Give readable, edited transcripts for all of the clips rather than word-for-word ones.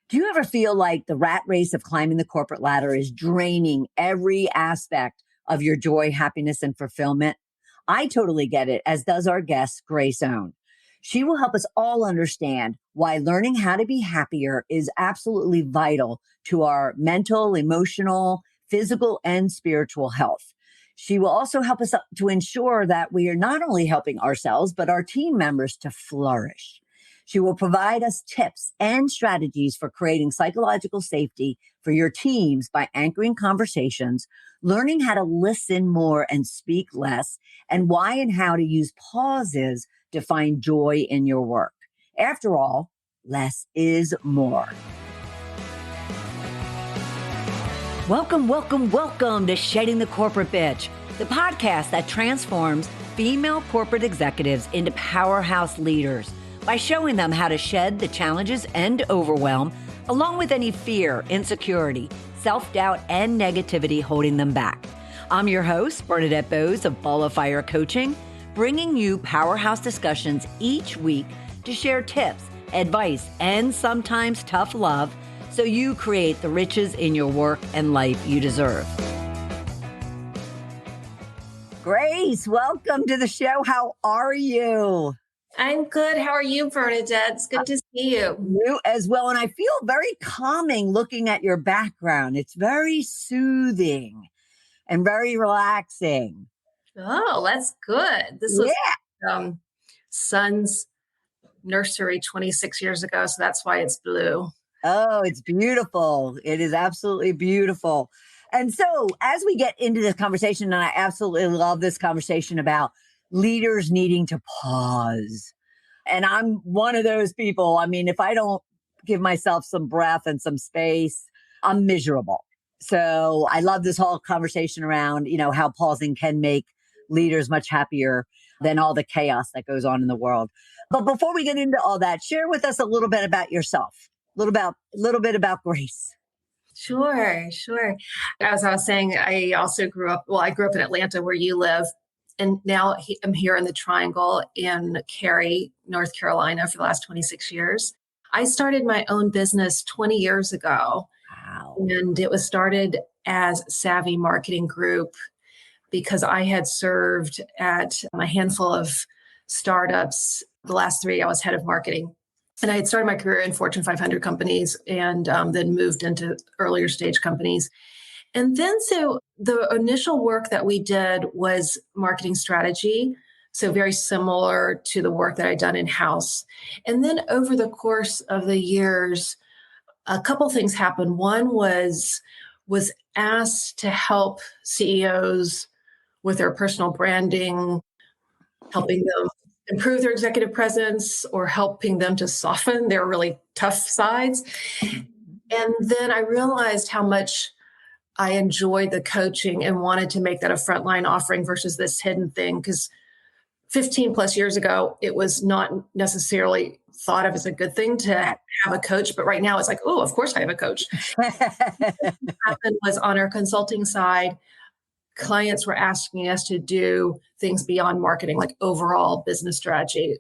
Do you ever feel like the rat race of climbing the corporate ladder is draining every aspect of your joy, happiness, and fulfillment? I totally get it, as does our guest, Grace Owen. She will help us all understand why learning how to be happier is absolutely vital to our mental, emotional, physical, and spiritual health. She will also help us to ensure that we are not only helping ourselves, but our team members to flourish. She will provide us tips and strategies for creating psychological safety for your teams by anchoring conversations, learning how to listen more and speak less, and why and how to use pauses to find joy in your work. After all, less is more. Welcome, welcome, welcome to Shedding the Corporate Bitch, the podcast that transforms female corporate executives into powerhouse leaders by showing them how to shed the challenges and overwhelm, along with any fear, insecurity, self-doubt, and negativity holding them back. I'm your host, Bernadette Bose of Ball of Fire Coaching, bringing you powerhouse discussions each week to share tips, advice, and sometimes tough love so you create the riches in your work and life you deserve. Grace, welcome to the show. How are you? I'm good. How are you, Bernadette? It's good to see you. You as well. And I feel very calming looking at your background. It's very soothing and very relaxing. Oh, that's good. This was son's nursery 26 years ago, so that's why it's blue. Oh, it's beautiful. It is absolutely beautiful. And so as we get into this conversation, and I absolutely love this conversation about leaders needing to pause. And I'm one of those people. I mean, if I don't give myself some breath and some space, I'm miserable. So I love this whole conversation around, how pausing can make leaders much happier than all the chaos that goes on in the world. But before we get into all that, share with us a little bit about yourself, a little bit about Grace. Sure. As I was saying, I grew up in Atlanta where you live. And now I'm here in the Triangle in Cary, North Carolina for the last 26 years. I started my own business 20 years ago. Wow. And it was started as Savvy Marketing Group because I had served at a handful of startups. The last 3, I was head of marketing. And I had started my career in Fortune 500 companies and then moved into earlier stage companies. And then so the initial work that we did was marketing strategy. So very similar to the work that I'd done in-house. And then over the course of the years, a couple things happened. One was asked to help CEOs with their personal branding, helping them improve their executive presence or helping them to soften their really tough sides. And then I realized how much I enjoyed the coaching and wanted to make that a frontline offering versus this hidden thing. Because 15 plus years ago, it was not necessarily thought of as a good thing to have a coach. But right now it's like, oh, of course I have a coach. What happened was on our consulting side, clients were asking us to do things beyond marketing, like overall business strategy.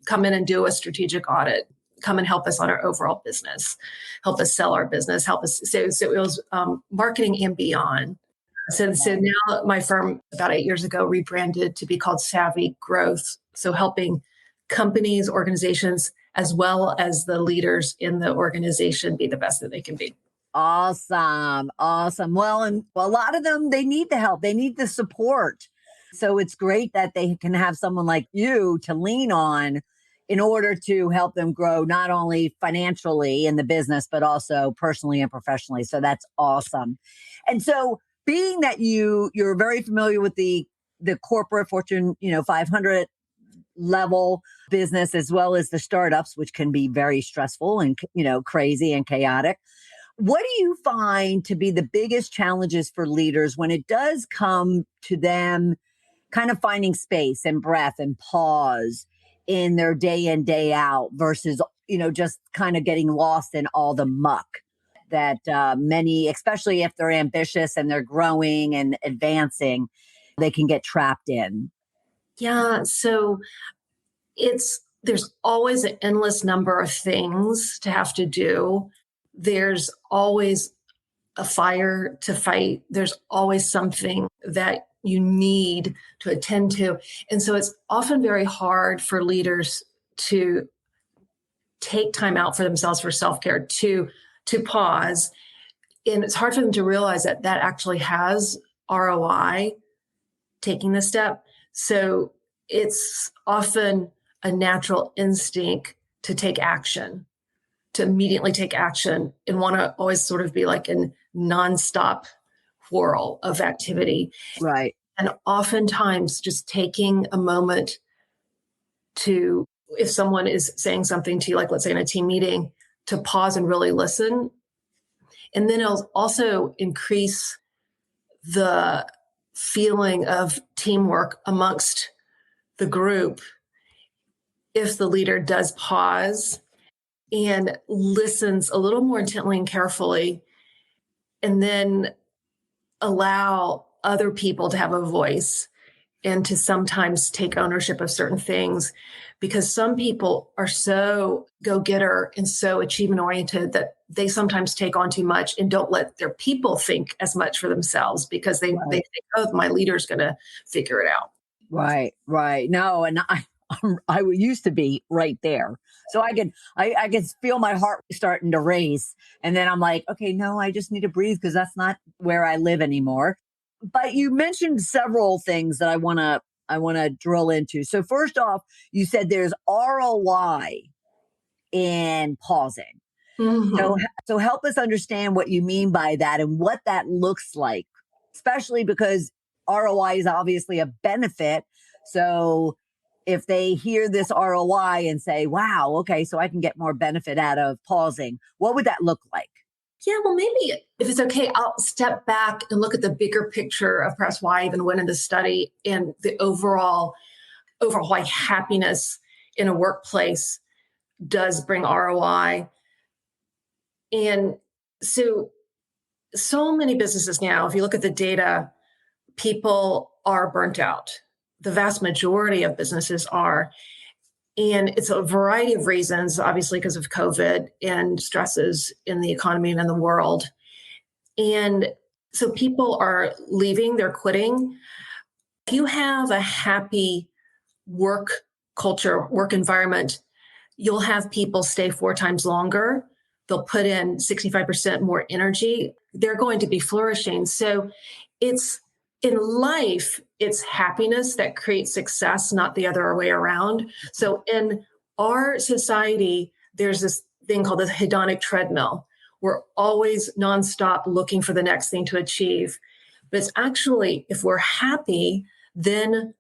Come in and do a strategic audit. Come and help us on our overall business, help us sell our business, help us. So it was marketing and beyond. So now my firm about 8 years ago rebranded to be called Savvy Growth. So helping companies, organizations, as well as the leaders in the organization be the best that they can be. Awesome. Well, and a lot of them, they need the help. They need the support. So it's great that they can have someone like you to lean on in order to help them grow, not only financially in the business, but also personally and professionally. So that's awesome. And so being that you're very familiar with the corporate Fortune, 500 level business, as well as the startups, which can be very stressful and, crazy and chaotic. What do you find to be the biggest challenges for leaders when it does come to them kind of finding space and breath and pause in their day in, day out versus, just kind of getting lost in all the muck that many, especially if they're ambitious and they're growing and advancing, they can get trapped in? Yeah. So there's always an endless number of things to have to do. there's always a fire to fight. There's always something that you need to attend to. And so it's often very hard for leaders to take time out for themselves for self-care, to pause. And it's hard for them to realize that that actually has ROI, taking the step. So it's often a natural instinct to take action, to immediately take action, and want to always sort of be like in nonstop whirl of activity. Right. And oftentimes just taking a moment to, if someone is saying something to you, like let's say in a team meeting, to pause and really listen. And then it'll also increase the feeling of teamwork amongst the group if the leader does pause and listens a little more intently and carefully, and then allow other people to have a voice and to sometimes take ownership of certain things, because some people are so go-getter and so achievement oriented that they sometimes take on too much and don't let their people think as much for themselves, because they Right. think, oh, my leader's going to figure it out. Right. Right. No, and I used to be right there. So I could feel my heart starting to race. And then I'm like, okay, no, I just need to breathe because that's not where I live anymore. But you mentioned several things that I want to drill into. So first off, you said there's ROI in pausing. So Mhm. so help us understand what you mean by that and what that looks like, especially because ROI is obviously a benefit. So if they hear this ROI and say, "Wow, okay, so I can get more benefit out of pausing," what would that look like? Yeah, well, maybe if it's okay, I'll step back and look at the bigger picture of perhaps why I even went in the study and the overall why happiness in a workplace does bring ROI. And so many businesses now, if you look at the data, people are burnt out. The vast majority of businesses are. And it's a variety of reasons, obviously, because of COVID and stresses in the economy and in the world. And so people are leaving, they're quitting. If you have a happy work culture, work environment, you'll have people stay 4 times longer. They'll put in 65% more energy. They're going to be flourishing. So it's in life, it's happiness that creates success, not the other way around. So in our society, there's this thing called the hedonic treadmill. We're always nonstop looking for the next thing to achieve. But it's actually, if we're happy, then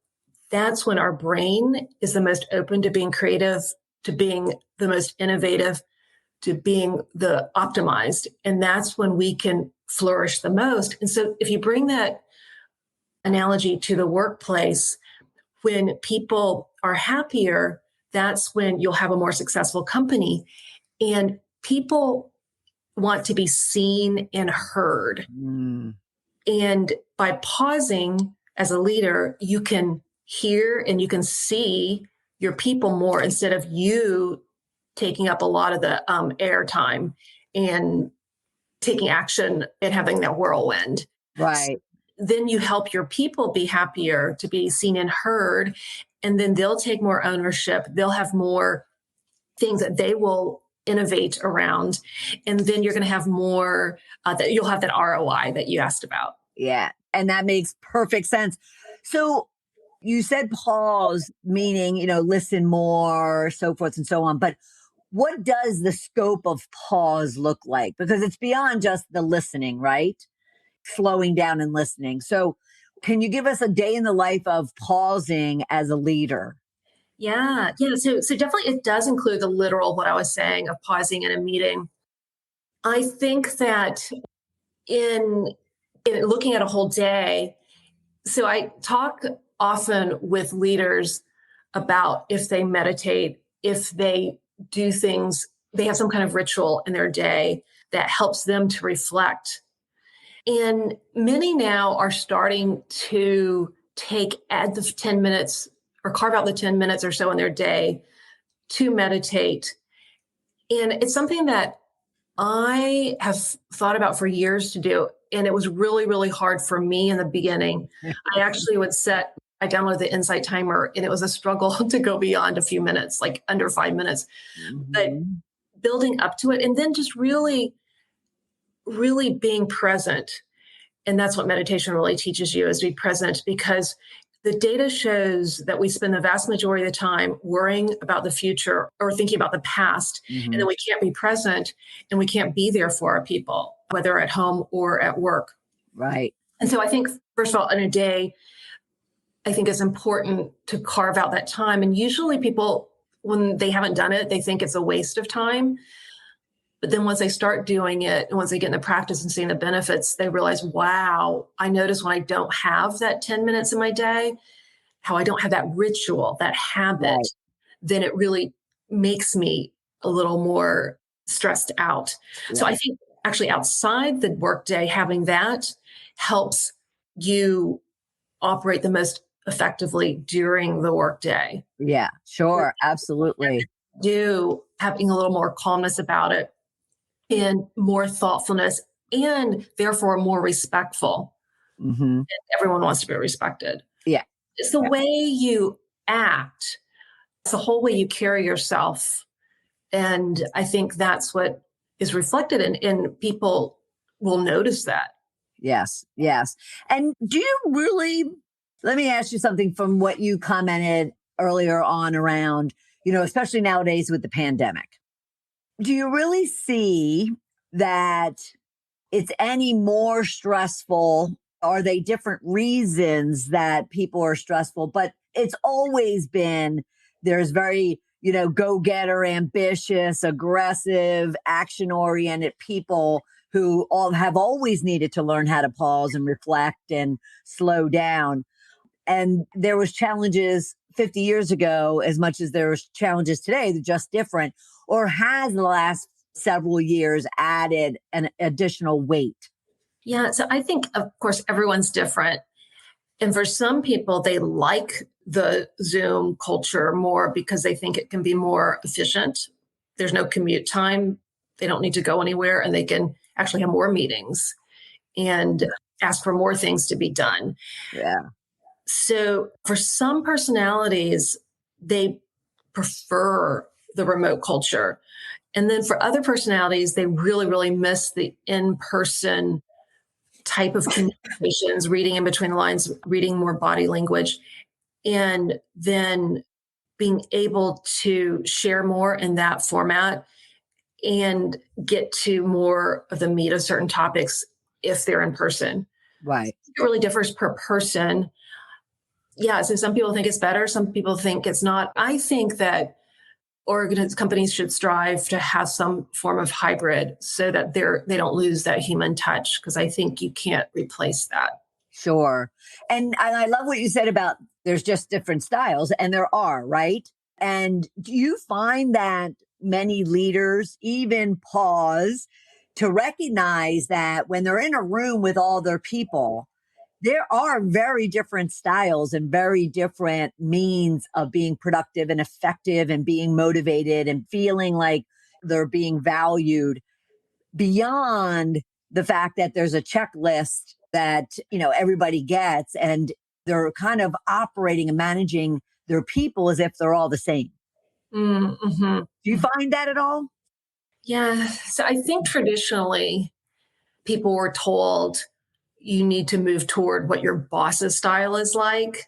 that's when our brain is the most open to being creative, to being the most innovative, to being the optimized. And that's when we can flourish the most. And so if you bring that analogy to the workplace, when people are happier, that's when you'll have a more successful company. And people want to be seen and heard. Mm, And by pausing as a leader, you can hear and you can see your people more instead of you taking up a lot of the airtime and taking action and having that whirlwind. right. Then you help your people be happier, to be seen and heard, and then they'll take more ownership. They'll have more things that they will innovate around, and then you're going to have more, that you'll have that ROI that you asked about. Yeah. And that makes perfect sense. So you said pause, meaning, listen more, so forth and so on. But what does the scope of pause look like? Because it's beyond just the listening, right? Slowing down and listening. So can you give us a day in the life of pausing as a leader? Yeah. So definitely it does include the literal, what I was saying, of pausing in a meeting. I think that in looking at a whole day, so I talk often with leaders about if they meditate, if they do things, they have some kind of ritual in their day that helps them to reflect. And many now are starting to add the 10 minutes or carve out the 10 minutes or so in their day to meditate. And it's something that I have thought about for years to do, and it was really, really hard for me in the beginning. I actually I downloaded the Insight timer, and it was a struggle to go beyond a few minutes, like under 5 minutes, but Mhm. building up to it and then just really, really being present. And that's what meditation really teaches you is to be present because the data shows that we spend the vast majority of the time worrying about the future or thinking about the past. And then Mhm. we can't be present and we can't be there for our people, whether at home or at work. Right. And so I think, first of all, in a day, I think it's important to carve out that time. And usually people, when they haven't done it, they think it's a waste of time. But then once they start doing it and once they get in the practice and seeing the benefits, they realize, wow, I notice when I don't have that 10 minutes in my day, how I don't have that ritual, that habit, Right. then it really makes me a little more stressed out. So I Right. think actually outside the workday, having that helps you operate the most effectively during the workday. Yeah. Sure. Absolutely. Do having a little more calmness about it and more thoughtfulness and therefore more respectful. Mhm. Everyone wants to be respected. Yeah. It's the Yeah. way you act, it's the whole way you carry yourself. And I think that's what is reflected and people will notice that. Yes. Yes. And do you really, let me ask you something from what you commented earlier on around, especially nowadays with the pandemic. Do you really see that it's any more stressful? Are they different reasons that people are stressful? But it's always been there's very, go getter, ambitious, aggressive, action oriented people who all have always needed to learn how to pause and reflect and slow down. And there was challenges 50 years ago as much as there's challenges today. They're just different. Or has the last several years added an additional weight? Yeah. So I think, of course, everyone's different. And for some people, they like the Zoom culture more because they think it can be more efficient. There's no commute time. They don't need to go anywhere and they can actually have more meetings and ask for more things to be done. Yeah. So for some personalities, they prefer the remote culture. And then for other personalities, they really, really miss the in person type of communications, reading in between the lines, reading more body language, and then being able to share more in that format and get to more of the meat of certain topics if they're in person. Right. It really differs per person. Yeah, so some people think it's better, some people think it's not. I think that companies should strive to have some form of hybrid so that they don't lose that human touch because I think you can't replace that. Sure. And I love what you said about there's just different styles, and there are, right? And do you find that many leaders even pause to recognize that when they're in a room with all their people, there are very different styles and very different means of being productive and effective and being motivated and feeling like they're being valued beyond the fact that there's a checklist that, everybody gets, and they're kind of operating and managing their people as if they're all the same. Mm-hmm. Do you find that at all? Yeah. So I think traditionally people were told you need to move toward what your boss's style is like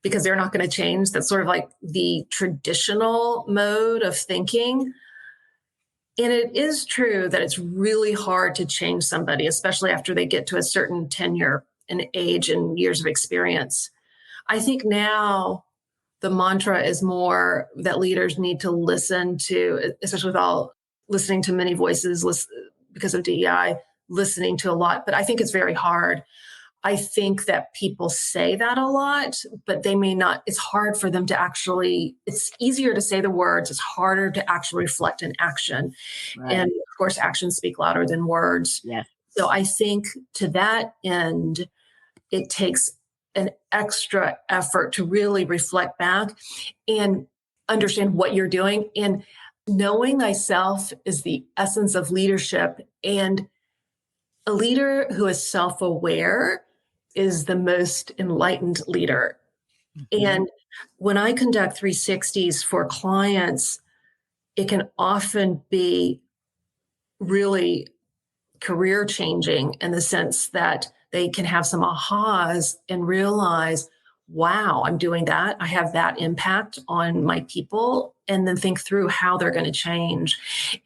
because they're not going to change. That's sort of like the traditional mode of thinking. And it is true that it's really hard to change somebody, especially after they get to a certain tenure and age and years of experience. I think now the mantra is more that leaders need to listen to, especially with all listening to many voices because of DEI, listening to a lot. But I think it's very hard. I think that people say that a lot, but they may not. It's hard for them to actually, it's easier to say the words. It's harder to actually reflect in action. And Right. of course, actions speak louder than words. Yes. So I think to that end, it takes an extra effort to really reflect back and understand what you're doing. And Knowing thyself is the essence of leadership. And a leader who is self aware is the most enlightened leader. Mhm. And when I conduct 360s for clients, it can often be really career changing in the sense that they can have some ahas and realize, wow, I'm doing that. I have that impact on my people, and then think through how they're going to change.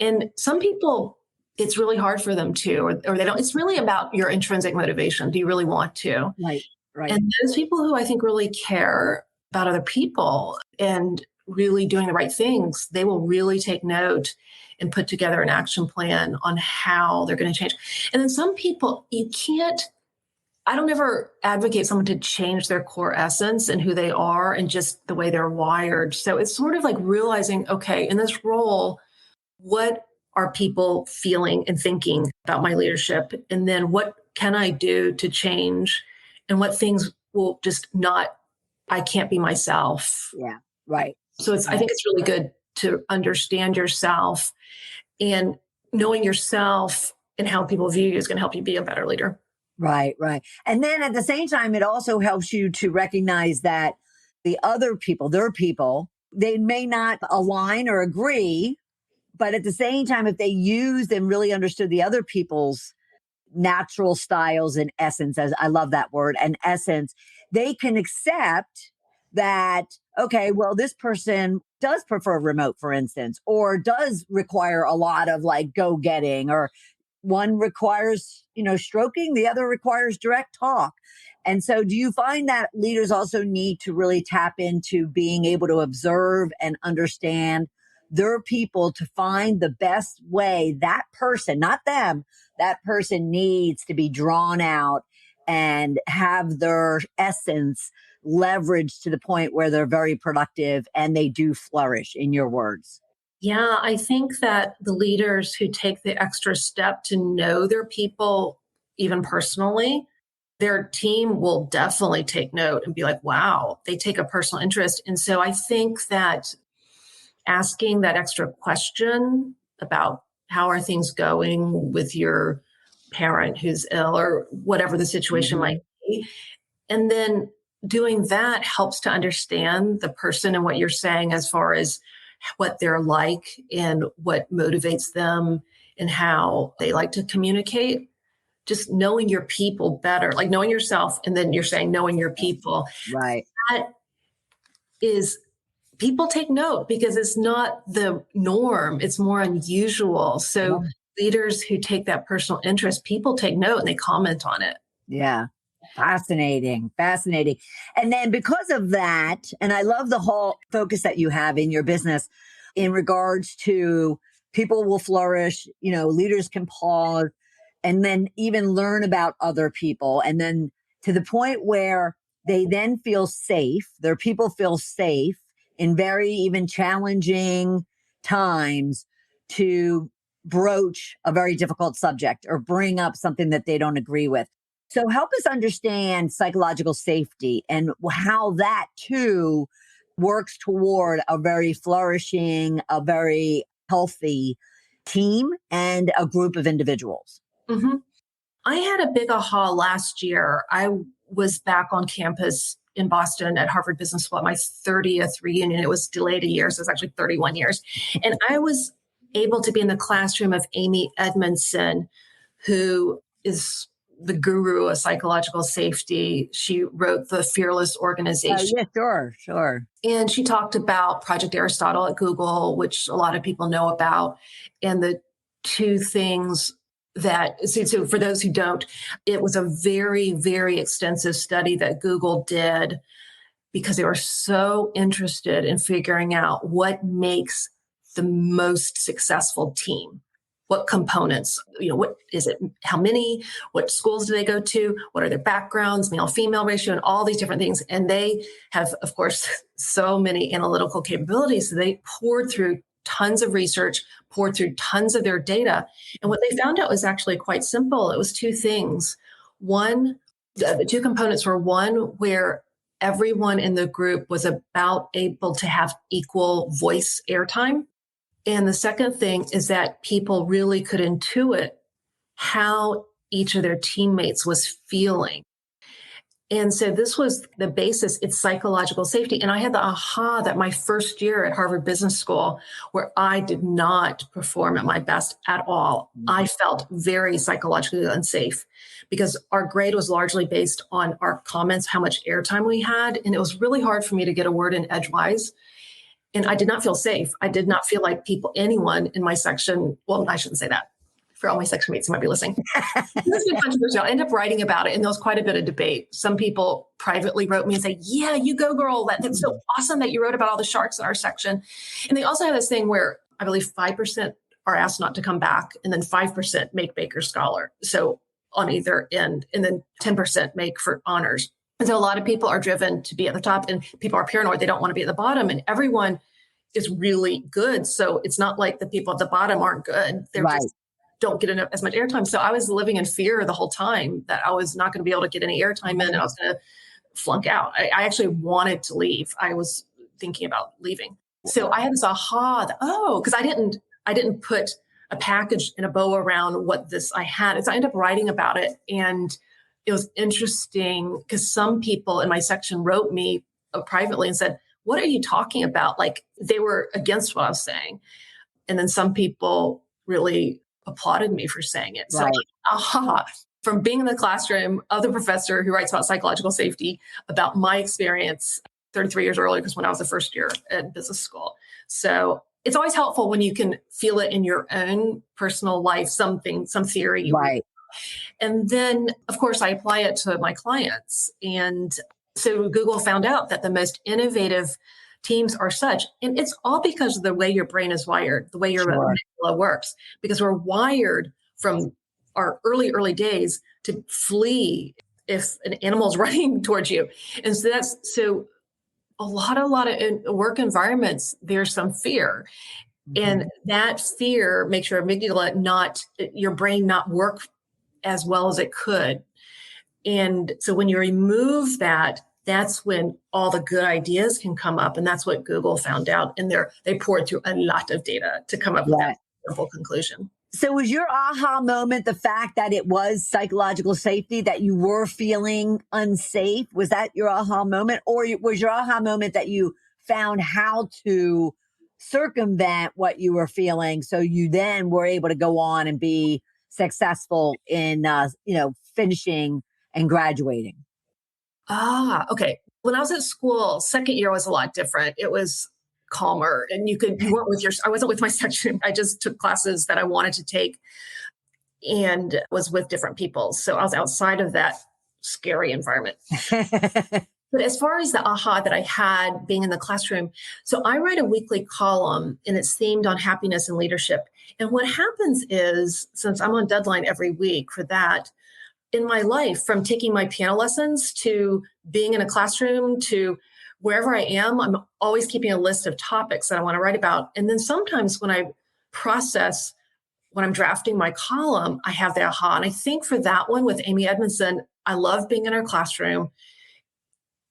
And some people, it's really hard for them to, or they don't. It's really about your intrinsic motivation. Do you really want to? Right, right, And those people who I think really care about other people and really doing the right things, they will really take note and put together an action plan on how they're going to change. And then some people, you can't, I don't ever advocate someone to change their core essence and who they are and just the way they're wired. So it's sort of like realizing, okay, in this role, what are people feeling and thinking about my leadership? And then what can I do to change? And what things will just not, I can't be myself. yeah, right, So I right. think it's really good to understand yourself, and knowing yourself and how people view you is going to help you be a better leader. Right, right. And then at the same time, it also helps you to recognize that the other people, their people, they may not align or agree, but at the same time, if they used and really understood the other people's natural styles and essence, as I love that word, and essence, they can accept that, okay, well, this person does prefer remote, for instance, or does require a lot of like go getting, or one requires, stroking, the other requires direct talk. And so do you find that leaders also need to really tap into being able to observe and understand their people to find the best way that person, not them, that person needs to be drawn out and have their essence leveraged to the point where they're very productive and they do flourish, in your words? Yeah, I think that the leaders who take the extra step to know their people, even personally, their team will definitely take note and be like, wow, they take a personal interest. And so I think that asking that extra question about how are things going with your parent who's ill or whatever the situation Mhm. might be, and then doing that helps to understand the person and what you're saying as far as what they're like and what motivates them and how they like to communicate. Just knowing your people better, like knowing yourself, and then you're saying knowing your people, Right. that is, people take note because it's not the norm, it's more unusual. So leaders who take that personal interest, people take note and they comment on it. Yeah. Fascinating. Fascinating. And then because of that, and I love the whole focus that you have in your business in regards to people will flourish, leaders can pause and then even learn about other people. And then to the point where they then feel safe, their people feel safe in very even challenging times to broach a very difficult subject or bring up something that they don't agree with. So help us understand psychological safety and how that too works toward a very flourishing, a very healthy team and a group of individuals. hmm I had a big aha last year. I was back on campus in Boston at Harvard Business School at my 30th reunion. It was delayed a year, so it's actually 31 years. And I was able to be in the classroom of Amy Edmondson, who is the guru of psychological safety. She wrote The Fearless Organization. Yeah, sure, sure. And she talked about Project Aristotle at Google, which a lot of people know about. And the two things that, so for those who don't, it was a very, very extensive study that Google did because they were so interested in figuring out what makes the most successful team. What components, what is it? How many? What schools do they go to? What are their backgrounds, male female ratio, and all these different things? And they have, of course, so many analytical capabilities. So they poured through tons of research, poured through tons of their data. And what they found out was actually quite simple. It was two things. One, the two components were one, where everyone in the group was about able to have equal voice airtime. And the second thing is that people really could intuit how each of their teammates was feeling. And so this was the basis, it's psychological safety. And I had the aha that my first year at Harvard Business School, where I did not perform at my best at all, I felt very psychologically unsafe because our grade was largely based on our comments, how much airtime we had. And it was really hard for me to get a word in edgewise. And I did not feel safe. I did not feel like anyone in my section, well, I shouldn't say that for all my section mates who might be listening. This is controversial. I ended up writing about it, and there was quite a bit of debate. Some people privately wrote me and say, yeah, you go, girl. That's so awesome that you wrote about all the sharks in our section. And they also have this thing where I believe 5% are asked not to come back, and then 5% make Baker Scholar. So on either end, and then 10% make for honors. And so a lot of people are driven to be at the top, and people are paranoid. They don't want to be at the bottom, and everyone is really good. So it's not like the people at the bottom aren't good. They're just don't get enough as much airtime. So I was living in fear the whole time that I was not going to be able to get any airtime in, and I was going to flunk out. I actually wanted to leave. I was thinking about leaving. So I had this aha that, because I didn't put a package and a bow around what this I had. And so I ended up writing about it. And it was interesting because some people in my section wrote me privately and said, what are you talking about? Like they were against what I was saying. And then some people really applauded me for saying it. So, from being in the classroom of the professor who writes about psychological safety, about my experience 33 years earlier, because when I was a first year at business school. So it's always helpful when you can feel it in your own personal life, some theory. Right. And then, of course, I apply it to my clients. And so Google found out that the most innovative teams are such, and it's all because of the way your brain is wired, the way your amygdala works, because we're wired from our early days to flee if an animal is running towards you. And so a lot of work environments, there's some fear. And that fear makes your amygdala your brain not work as well as it could. And so when you remove that, that's when all the good ideas can come up. And that's what Google found out. And they poured through a lot of data to come up with that simple conclusion. So was your aha moment the fact that it was psychological safety, that you were feeling unsafe? Was that your aha moment? Or was your aha moment that you found how to circumvent what you were feeling, so you then were able to go on and be successful in, finishing and graduating? Okay. When I was at school, second year was a lot different. It was calmer, and you weren't I wasn't with my section. I just took classes that I wanted to take and was with different people. So I was outside of that scary environment. But as far as the aha that I had being in the classroom, so I write a weekly column and it's themed on happiness and leadership. And what happens is, since I'm on deadline every week for that, in my life, from taking my piano lessons to being in a classroom to wherever I am, I'm always keeping a list of topics that I want to write about. And then sometimes when I'm drafting my column, I have the aha. And I think for that one with Amy Edmondson, I love being in her classroom.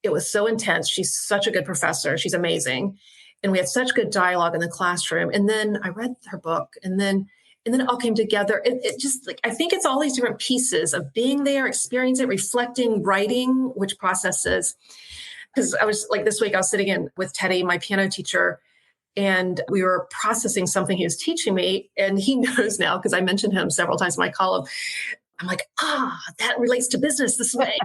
It was so intense. She's such a good professor. She's amazing. And we had such good dialogue in the classroom. And then I read her book, and then it all came together. It just I think it's all these different pieces of being there, experiencing it, reflecting, writing, which processes. Because I was this week, I was sitting in with Teddy, my piano teacher, and we were processing something he was teaching me. And he knows now, because I mentioned him several times in my column. I'm like, that relates to business this way.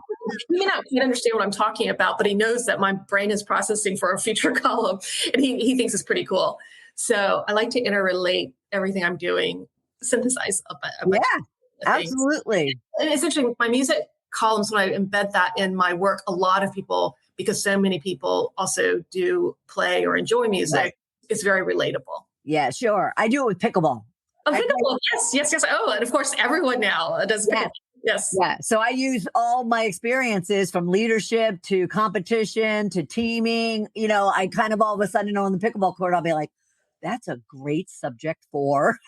He may not quite understand what I'm talking about, but he knows that my brain is processing for a future column, and he thinks it's pretty cool. So I like to interrelate everything I'm doing, synthesize a bunch of things. Absolutely. And it's interesting, my music columns, when I embed that in my work, a lot of people, because so many people also do play or enjoy music, it's very relatable. Yeah, sure. I do it with pickleball. Pickleball, yes. Oh, and of course, everyone now does pickleball. Yes. Yeah. So I use all my experiences from leadership to competition to teaming. I kind of all of a sudden on the pickleball court, I'll be like, that's a great subject for.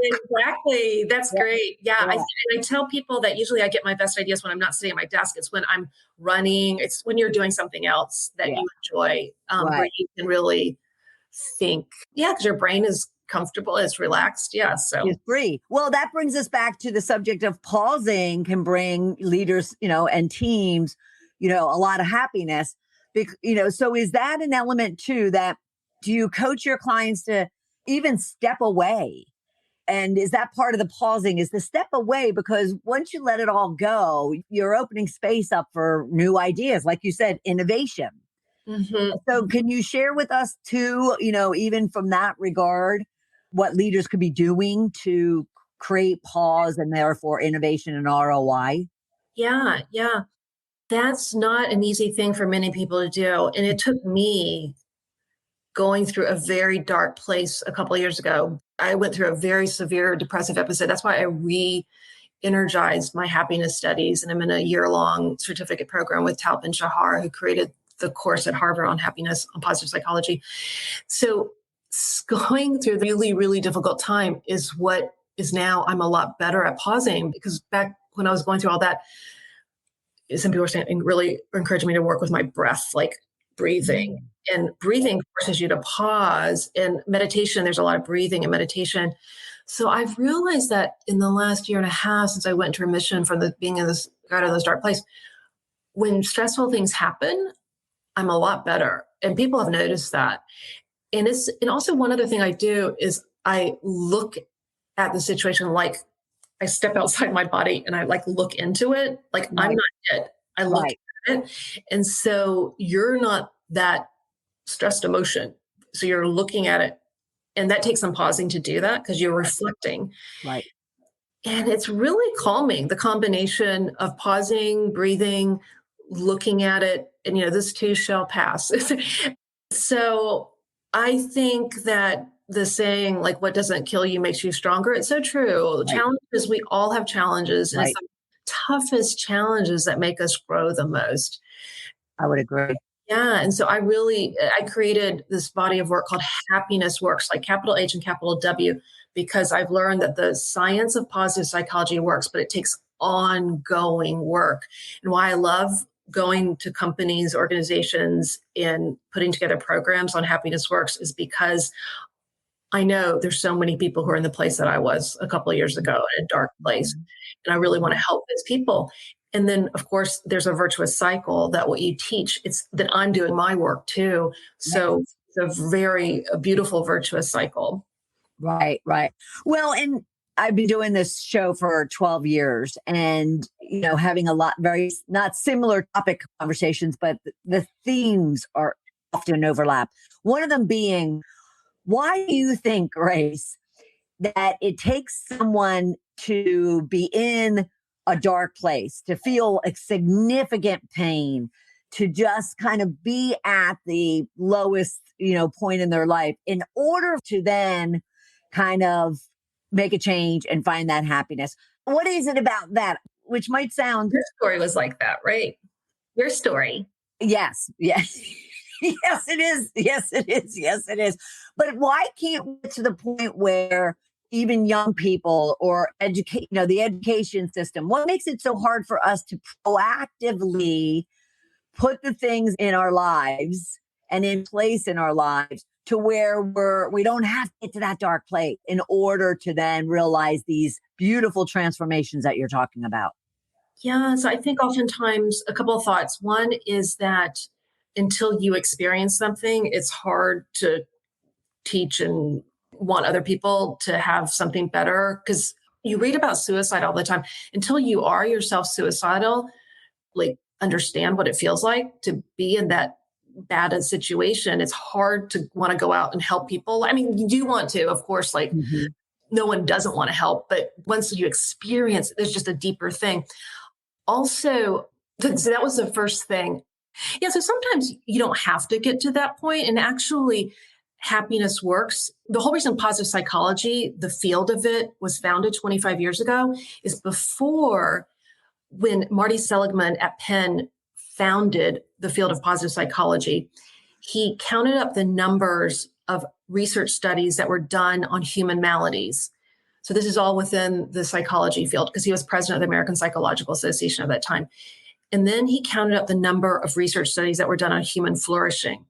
Exactly. That's great. Yeah. I tell people that usually I get my best ideas when I'm not sitting at my desk. It's when I'm running. It's when you're doing something else that you enjoy, where you can really think. Yeah, because your brain is comfortable, it's relaxed. Yeah. So, Is free. Well, that brings us back to the subject of pausing can bring leaders, and teams, a lot of happiness. So is that an element too that do you coach your clients to even step away? And is that part of the pausing is the step away? Because once you let it all go, you're opening space up for new ideas, like you said, innovation. So can you share with us too, even from that regard, what leaders could be doing to create pause and therefore innovation and ROI? yeah, yeah. That's not an easy thing for many people to do. And it took me going through a very dark place a couple of years ago. I went through a very severe depressive episode. That's why I energized my happiness studies. And I'm in a year-long certificate program with Tal Ben-Shahar, who created the course at Harvard on happiness, on positive psychology. So going through the really, really difficult time is what is now I'm a lot better at pausing, because back when I was going through all that, some people were saying, really encouraging me to work with my breath, like breathing. And breathing forces you to pause. And meditation, there's a lot of breathing and meditation. So I've realized that in the last year and a half, since I went into remission from being in this, got out of this dark place, when stressful things happen, I'm a lot better. And people have noticed that. And also one other thing I do is I look at the situation like I step outside my body and I like look into it. Like I'm Right. not it. I look Right. at it. And so you're not that stressed emotion. So you're looking at it. And that takes some pausing to do that because you're reflecting. Right. And it's really calming, the combination of pausing, breathing, looking at it, and this too shall pass. So I think that the saying, like, what doesn't kill you makes you stronger, it's so true. Right. Challenges, we all have challenges, and it's Right. the toughest challenges that make us grow the most. I would agree. Yeah. And so I created this body of work called Happiness Works, like capital H and capital W, because I've learned that the science of positive psychology works, but it takes ongoing work. And why I love going to companies, organizations, and putting together programs on Happiness Works is because I know there's so many people who are in the place that I was a couple of years ago, in a dark place. And I really want to help those people. And then, of course, there's a virtuous cycle that what you teach, it's that I'm doing my work too. So it's a beautiful virtuous cycle. Right. Right. Well, and I've been doing this show for 12 years and, having a lot very not similar topic conversations, but the themes are often overlap. One of them being, why do you think, Grace, that it takes someone to be in a dark place, to feel a significant pain, to just kind of be at the lowest, point in their life in order to then kind of make a change and find that happiness? What is it about that? Which might sound, Your story was like that, right? Your story. yes, yes. Yes, it is. Yes, it is. Yes, it is. But why can't we get to the point where even young people or educate, the education system, what makes it so hard for us to proactively put the things in our lives and in place in our lives to where we don't have to get to that dark place in order to then realize these beautiful transformations that you're talking about? Yeah. So I think oftentimes a couple of thoughts. One is that until you experience something, it's hard to teach and want other people to have something better, because you read about suicide all the time. Until you are yourself suicidal, like understand what it feels like to be in that bad a situation, it's hard to want to go out and help people. I mean, you do want to, of course, like no one doesn't want to help, but once you experience, there's just a deeper thing. Also, so that was the first thing. Yeah, so sometimes you don't have to get to that point. And actually, happiness works. The whole reason positive psychology, the field of it, was founded 25 years ago is before, when Marty Seligman at Penn founded the field of positive psychology, he counted up the numbers of research studies that were done on human maladies. So this is all within the psychology field, because he was president of the American Psychological Association at that time. And then he counted up the number of research studies that were done on human flourishing.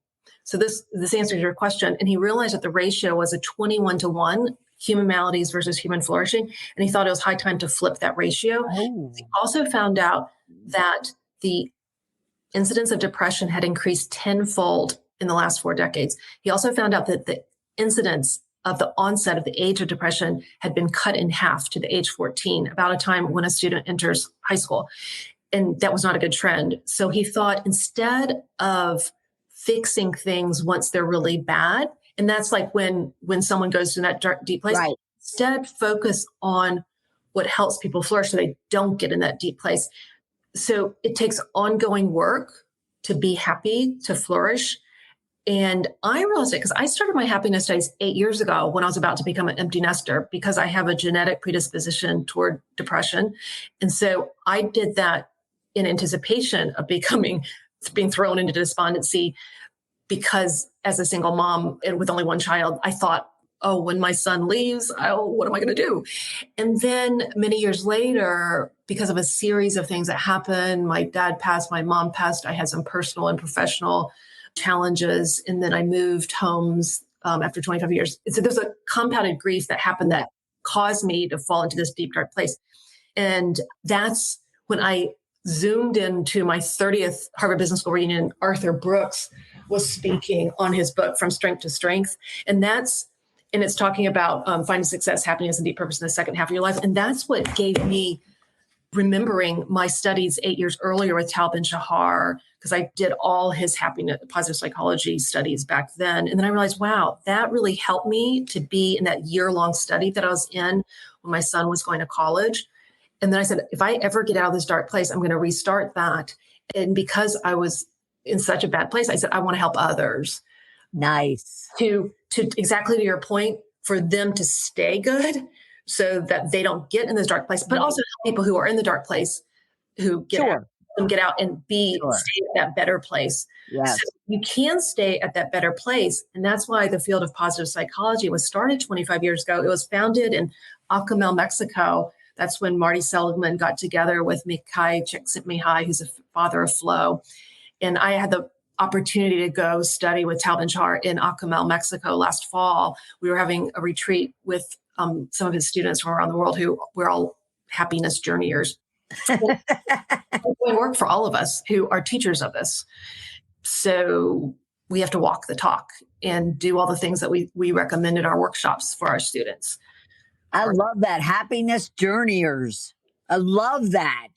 So this answers your question. And he realized that the ratio was a 21-to-1, human maladies versus human flourishing. And he thought it was high time to flip that ratio. Oh, He also found out that the incidence of depression had increased tenfold in the last 4 decades. He also found out that the incidence of the onset of the age of depression had been cut in half to the age 14, about a time when a student enters high school. And that was not a good trend. So he thought, instead of fixing things once they're really bad, and that's like when someone goes to that dark, deep place, right. instead focus on what helps people flourish so they don't get in that deep place. So it takes ongoing work to be happy, to flourish. And I realized it because I started my happiness studies 8 years ago when I was about to become an empty nester, because I have a genetic predisposition toward depression. And so I did that in anticipation of being thrown into despondency, because as a single mom and with only one child, I thought, oh, when my son leaves, what am I going to do? And then many years later, because of a series of things that happened, my dad passed, my mom passed, I had some personal and professional challenges, and then I moved homes after 25 years. So there's a compounded grief that happened that caused me to fall into this deep, dark place. And that's when I zoomed into my 30th Harvard Business School reunion. Arthur Brooks was speaking on his book, From Strength to Strength. And it's talking about finding success, happiness, and deep purpose in the second half of your life. And that's what gave me, remembering my studies 8 years earlier with Tal Ben-Shahar, because I did all his happiness, positive psychology studies back then. And then I realized, wow, that really helped me to be in that year-long study that I was in when my son was going to college. And then I said, if I ever get out of this dark place, I'm going to restart that. And because I was in such a bad place, I said, I want to help others. Nice. To exactly to your point, for them to stay good so that they don't get in this dark place, but also help people who are in the dark place who get out and stay at that better place. Yes. So you can stay at that better place. And that's why the field of positive psychology was started 25 years ago. It was founded in Acapulco, Mexico. That's when Marty Seligman got together with Mikhail Csikszentmihalyi, who's the father of flow. And I had the opportunity to go study with Tal Ben-Shahar in Acapulco, Mexico last fall. We were having a retreat with some of his students from around the world who were all happiness journeyers. Doing work for all of us who are teachers of this. So we have to walk the talk and do all the things that we recommend in our workshops for our students. I love that. Happiness journeyers. I love that.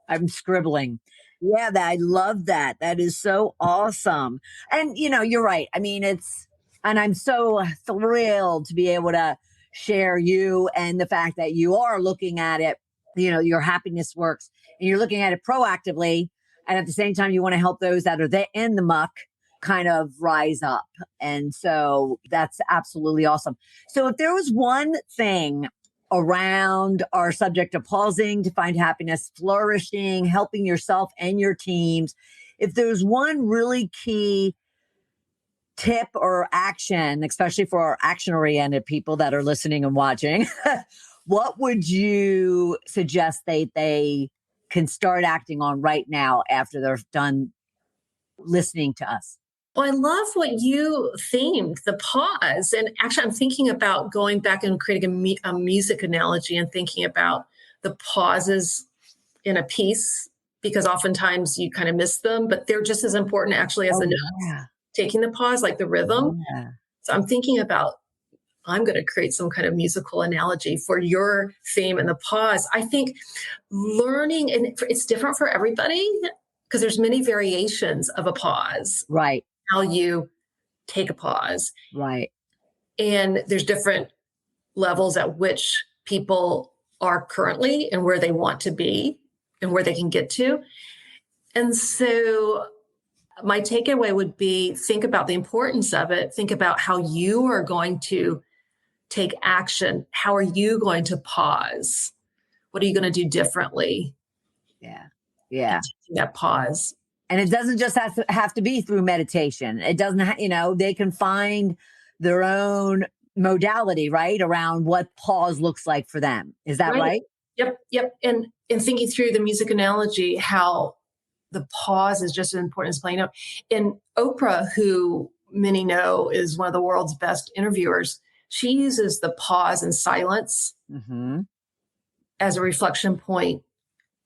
I'm scribbling. Yeah, I love that. That is so awesome. And, you're right. I mean, and I'm so thrilled to be able to share you and the fact that you are looking at it, your happiness works, and you're looking at it proactively. And at the same time, you want to help those that are there in the muck kind of rise up. And so that's absolutely awesome. So if there was one thing around our subject of pausing to find happiness, flourishing, helping yourself and your teams, if there's one really key tip or action, especially for our action-oriented people that are listening and watching, what would you suggest they can start acting on right now after they're done listening to us? Well, I love what you themed, the pause. And actually, I'm thinking about going back and creating a music analogy and thinking about the pauses in a piece, because oftentimes you kind of miss them, but they're just as important actually as the notes. Taking the pause, like the rhythm. Yeah. So I'm thinking about, I'm going to create some kind of musical analogy for your theme and the pause. I think learning, and it's different for everybody because there's many variations of a pause. Right. How you take a pause. Right. And there's different levels at which people are currently and where they want to be and where they can get to. And so my takeaway would be, think about the importance of it. Think about how you are going to take action. How are you going to pause? What are you going to do differently? Yeah. Yeah. That pause. And it doesn't just have to be through meditation. It doesn't, they can find their own modality, right, around what pause looks like for them. Is that right? Yep. And thinking through the music analogy, how the pause is just as important as playing out. And Oprah, who many know is one of the world's best interviewers. She uses the pause and silence Mm-hmm. as a reflection point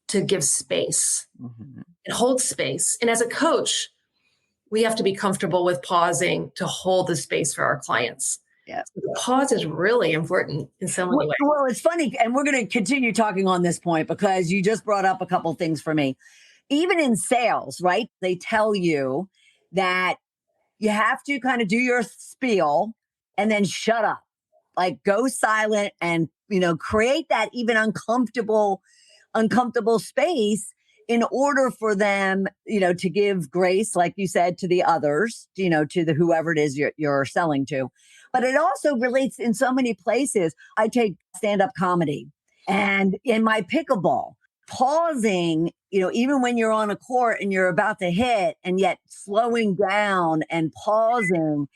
to give space. Mm-hmm. It holds space. And as a coach, we have to be comfortable with pausing to hold the space for our clients. Yeah. So the pause is really important in so many ways. Well, it's funny, and we're going to continue talking on this point because you just brought up a couple things for me. Even in sales, right? They tell you that you have to kind of do your spiel and then shut up, like go silent and, create that even uncomfortable space in order for them, to give grace, like you said, to the others, to the whoever it is you're selling to. But it also relates in so many places. I take stand-up comedy and in my pickleball, pausing, even when you're on a court and you're about to hit and yet slowing down and pausing,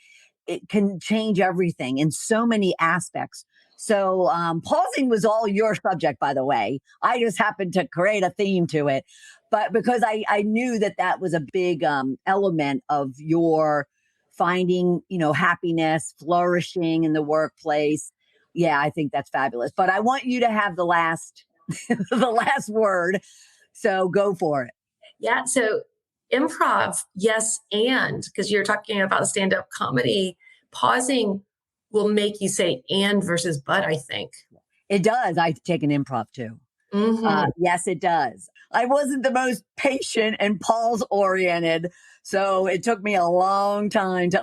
it can change everything in so many aspects. So pausing was all your subject, by the way. I just happened to create a theme to it. But because I knew that was a big element of your finding, happiness, flourishing in the workplace. Yeah, I think that's fabulous. But I want you to have the last the last word. So go for it. Yeah. So improv, yes, and because you're talking about stand up comedy, pausing will make you say and versus but, I think. It does. I take an improv too. Yes, it does. I wasn't the most patient and pause oriented. So it took me a long time to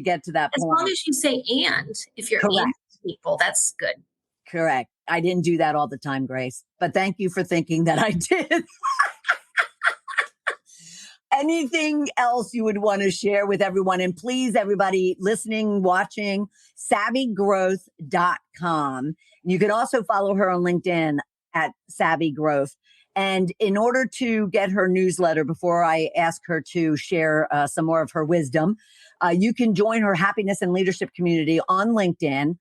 get to that As point. long as you say and, if you're in Correct. people, that's good. Correct. I didn't do that all the time, Grace, but thank you for thinking that I did. Anything else you would want to share with everyone? And please, everybody listening, watching, savvygrowth.com. You can also follow her on LinkedIn at Savvy Growth. And in order to get her newsletter, before I ask her to share some more of her wisdom, you can join her happiness and leadership community on LinkedIn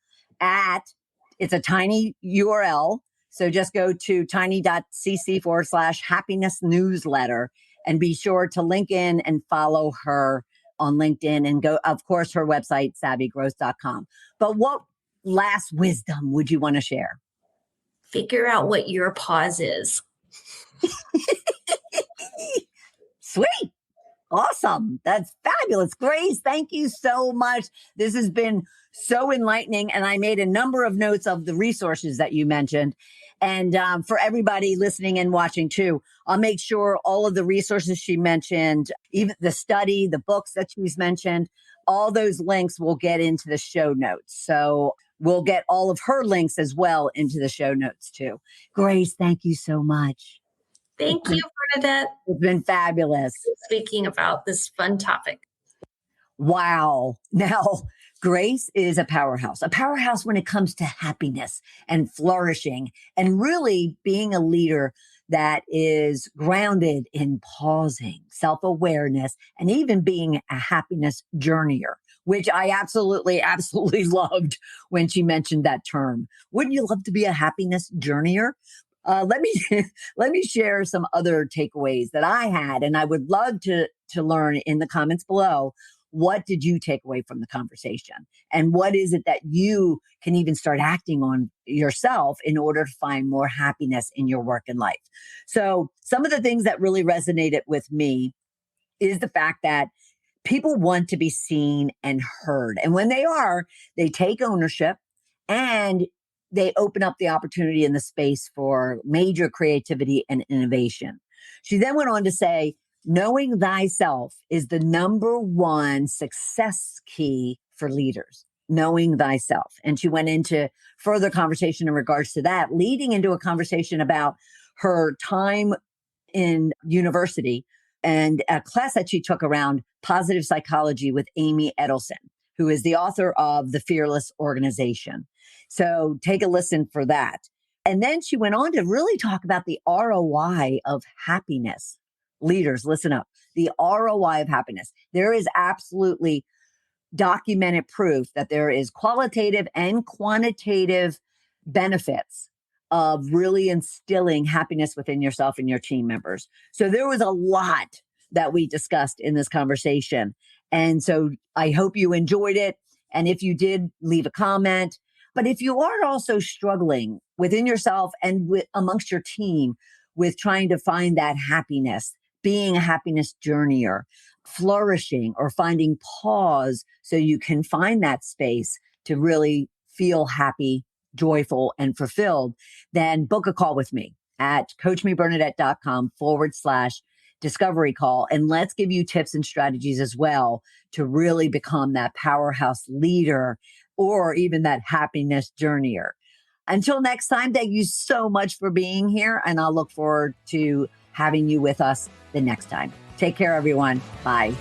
it's a tiny URL. So just go to tiny.cc/happiness newsletter and be sure to link in and follow her on LinkedIn and go, of course, her website, savvygrowth.com. But what last wisdom would you want to share? Figure out what your pause is. Sweet. Awesome. That's fabulous. Grace, thank you so much. This has been so enlightening. And I made a number of notes of the resources that you mentioned. And for everybody listening and watching too, I'll make sure all of the resources she mentioned, even the study, the books that she's mentioned, all those links will get into the show notes. So we'll get all of her links as well into the show notes too. Grace, thank you so much. Thank you, Bernadette. It's been fabulous. Speaking about this fun topic. Wow. Now, Grace is a powerhouse when it comes to happiness and flourishing and really being a leader that is grounded in pausing, self-awareness, and even being a happiness journeyer, which I absolutely, absolutely loved when she mentioned that term. Wouldn't you love to be a happiness journeyer? Let me let me share some other takeaways that I had, and I would love to learn in the comments below. What did you take away from the conversation? And what is it that you can even start acting on yourself in order to find more happiness in your work and life? So some of the things that really resonated with me is the fact that people want to be seen and heard. And when they are, they take ownership and they open up the opportunity and the space for major creativity and innovation. She then went on to say, knowing thyself is the number one success key for leaders, knowing thyself. And she went into further conversation in regards to that, leading into a conversation about her time in university and a class that she took around positive psychology with Amy Edelson, who is the author of The Fearless Organization. So take a listen for that. And then she went on to really talk about the ROI of happiness. Leaders, listen up. The ROI of happiness. There is absolutely documented proof that there is qualitative and quantitative benefits of really instilling happiness within yourself and your team members. So there was a lot that we discussed in this conversation. And so I hope you enjoyed it. And if you did, leave a comment. But if you are also struggling within yourself and amongst your team with trying to find that happiness, being a happiness journeyer, flourishing or finding pause so you can find that space to really feel happy, joyful, and fulfilled, then book a call with me at coachmebernadette.com/discovery call. And let's give you tips and strategies as well to really become that powerhouse leader or even that happiness journeyer. Until next time, thank you so much for being here. And I'll look forward to having you with us the next time. Take care, everyone. Bye.